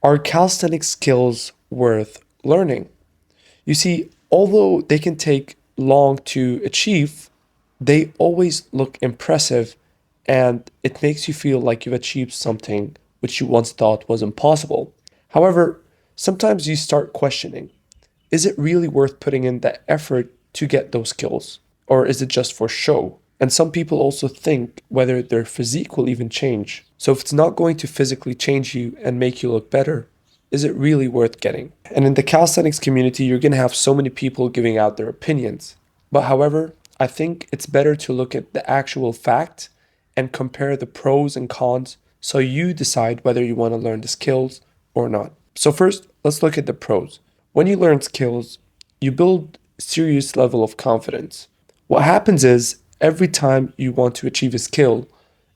Are calisthenics skills worth learning? You see, although they can take long to achieve, they always look impressive and it makes you feel like you've achieved something which you once thought was impossible. However, sometimes you start questioning, is it really worth putting in the effort to get those skills? Or is it just for show? And some people also think whether their physique will even change. So if it's not going to physically change you and make you look better, is it really worth getting? And in the calisthenics community, you're going to have so many people giving out their opinions. But however, I think it's better to look at the actual fact and compare the pros and cons so you decide whether you want to learn the skills or not. So first, let's look at the pros. When you learn skills, you build serious level of confidence. What happens is every time you want to achieve a skill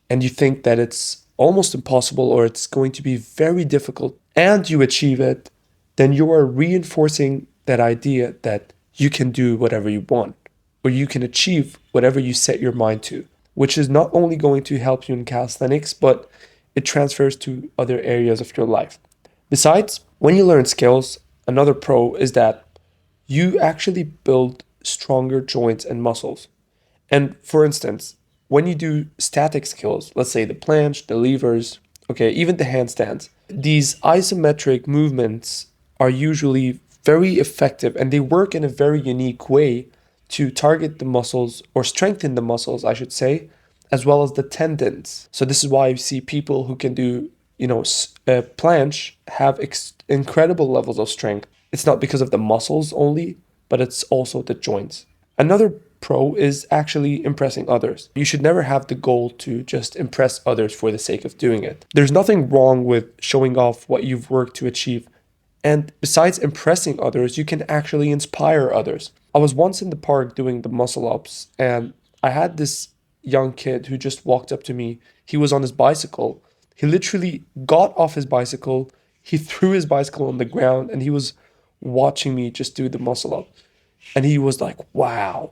and you think that it's almost impossible or it's going to be very difficult and you achieve it, then you are reinforcing that idea that you can do whatever you want or you can achieve whatever you set your mind to, which is not only going to help you in calisthenics, but it transfers to other areas of your life. Besides, when you learn skills, another pro is that you actually build stronger joints and muscles. And for instance, when you do static skills, let's say the planche, the levers, okay, even the handstands, these isometric movements are usually very effective and they work in a very unique way to target the muscles or strengthen the muscles, I should say, as well as the tendons. So this is why you see people who can do, planche have incredible levels of strength. It's not because of the muscles only, but it's also the joints. Another pro is actually impressing others. You should never have the goal to just impress others for the sake of doing it. There's nothing wrong with showing off what you've worked to achieve. And besides impressing others, you can actually inspire others. I was once in the park doing the muscle ups, and I had this young kid who just walked up to me. He was on his bicycle. He literally got off his bicycle, he threw his bicycle on the ground, and he was watching me just do the muscle up. And he was like, wow.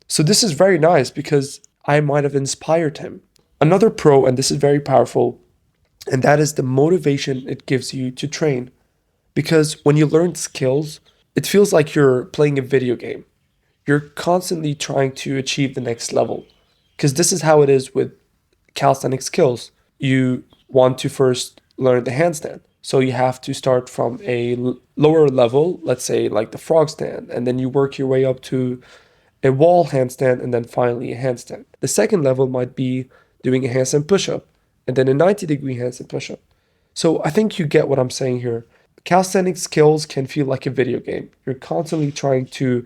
So this is very nice because I might have inspired him. Another pro, and this is very powerful, and that is the motivation it gives you to train. Because when you learn skills, it feels like you're playing a video game. You're constantly trying to achieve the next level. Because this is how it is with calisthenic skills. You want to first learn the handstand. So you have to start from a lower level, let's say like the frog stand, and then you work your way up to a wall handstand and then finally a handstand. The second level might be doing a handstand push-up and then a 90-degree handstand push-up. So I think you get what I'm saying here. Calisthenic skills can feel like a video game. You're constantly trying to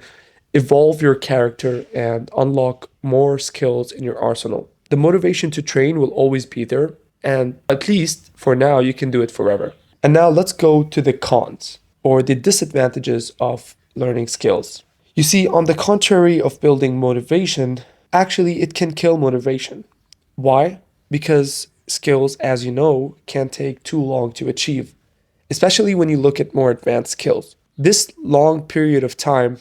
evolve your character and unlock more skills in your arsenal. The motivation to train will always be there, and at least for now, you can do it forever. And now let's go to the cons or the disadvantages of learning skills. You see, on the contrary of building motivation, actually it can kill motivation. Why? Because skills, as you know, can take too long to achieve, especially when you look at more advanced skills. This long period of time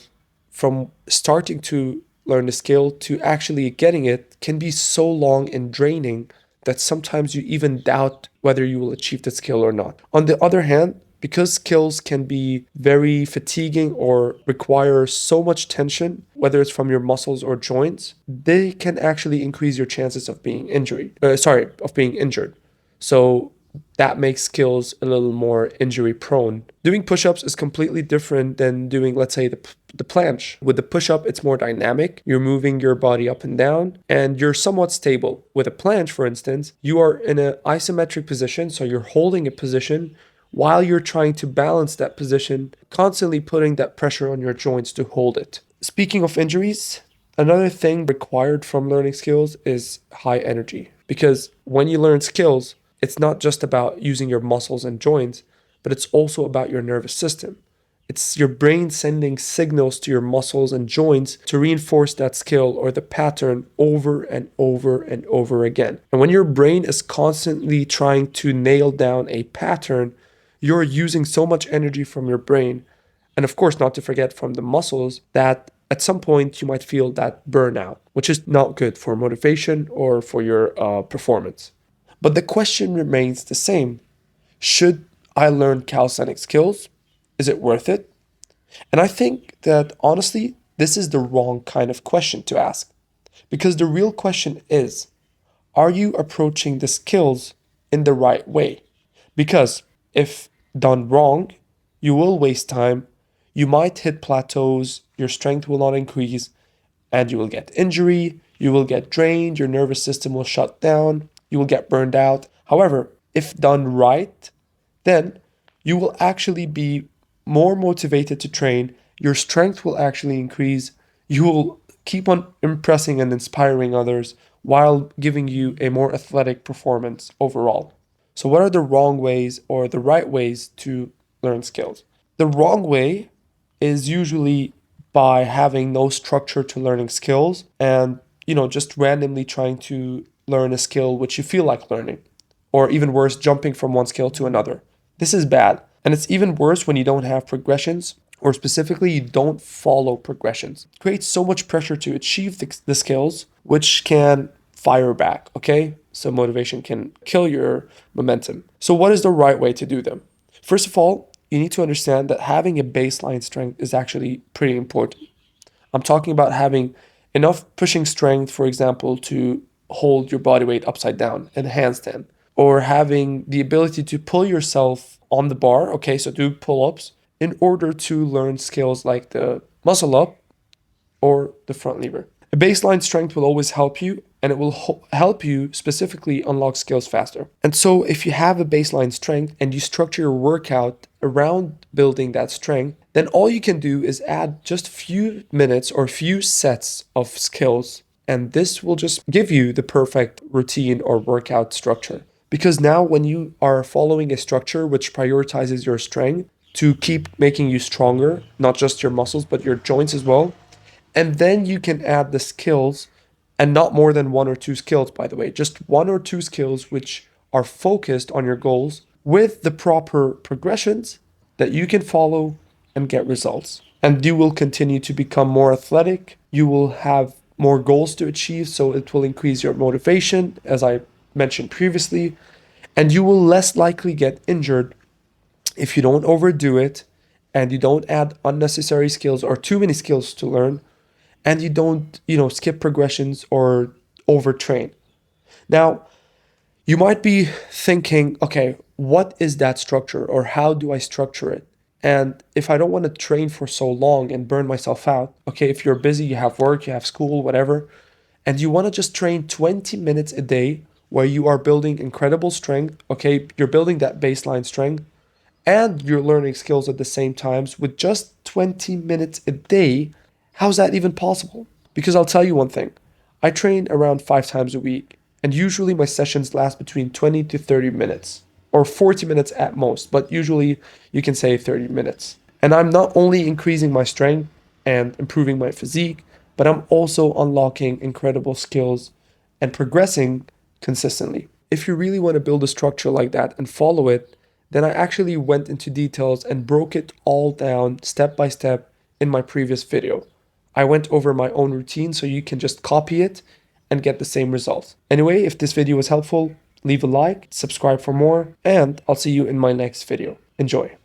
from starting to learn the skill to actually getting it can be so long and draining that sometimes you even doubt whether you will achieve the skill or not. On the other hand, because skills can be very fatiguing or require so much tension, whether it's from your muscles or joints, they can actually increase your chances of being injured. So that makes skills a little more injury prone. Doing push-ups is completely different than doing, let's say, the planche. With the push-up, it's more dynamic. You're moving your body up and down, and you're somewhat stable. With a planche, for instance, you are in an isometric position, so you're holding a position while you're trying to balance that position, constantly putting that pressure on your joints to hold it. Speaking of injuries, another thing required from learning skills is high energy. Because when you learn skills, it's not just about using your muscles and joints, but it's also about your nervous system. It's your brain sending signals to your muscles and joints to reinforce that skill or the pattern over and over and over again. And when your brain is constantly trying to nail down a pattern, you're using so much energy from your brain, and of course, not to forget from the muscles, that at some point you might feel that burnout, which is not good for motivation or for your performance. But the question remains the same. Should I learned calisthenic skills. Is it worth it? And I think that honestly, this is the wrong kind of question to ask. Because the real question is, are you approaching the skills in the right way? Because if done wrong, you will waste time, you might hit plateaus, your strength will not increase, and you will get injury, you will get drained, your nervous system will shut down, you will get burned out. However, if done right, then you will actually be more motivated to train, your strength will actually increase, you will keep on impressing and inspiring others while giving you a more athletic performance overall. So, what are the wrong ways or the right ways to learn skills? The wrong way is usually by having no structure to learning skills and, just randomly trying to learn a skill which you feel like learning, or even worse, jumping from one skill to another. This is bad. And it's even worse when you don't have progressions, or specifically, you don't follow progressions. It creates so much pressure to achieve the skills, which can fire back, okay? So motivation can kill your momentum. So, what is the right way to do them? First of all, you need to understand that having a baseline strength is actually pretty important. I'm talking about having enough pushing strength, for example, to hold your body weight upside down in a handstand, or having the ability to pull yourself on the bar, okay, so do pull ups, in order to learn skills like the muscle up or the front lever. A baseline strength will always help you, and it will help you specifically unlock skills faster. And so, if you have a baseline strength and you structure your workout around building that strength, then all you can do is add just few minutes or few sets of skills, and this will just give you the perfect routine or workout structure. Because now, when you are following a structure which prioritizes your strength to keep making you stronger, not just your muscles, but your joints as well, and then you can add the skills, and not more than one or two skills, by the way, just one or two skills which are focused on your goals with the proper progressions that you can follow and get results. And you will continue to become more athletic. You will have more goals to achieve, so it will increase your motivation, as I mentioned previously, and you will less likely get injured if you don't overdo it and you don't add unnecessary skills or too many skills to learn, and you don't, skip progressions or overtrain. Now, you might be thinking, okay, what is that structure or how do I structure it? And if I don't want to train for so long and burn myself out, okay, if you're busy, you have work, you have school, whatever, and you want to just train 20 minutes a day where you are building incredible strength, okay, you're building that baseline strength and you're learning skills at the same times with just 20 minutes a day, how's that even possible? Because I'll tell you one thing, I train around 5 times a week, and usually my sessions last between 20 to 30 minutes, or 40 minutes at most, but usually you can say 30 minutes. And I'm not only increasing my strength and improving my physique, but I'm also unlocking incredible skills and progressing consistently. If you really want to build a structure like that and follow it, then I actually went into details and broke it all down step by step in my previous video. I went over my own routine so you can just copy it and get the same results. Anyway, if this video was helpful, leave a like, subscribe for more, and I'll see you in my next video. Enjoy.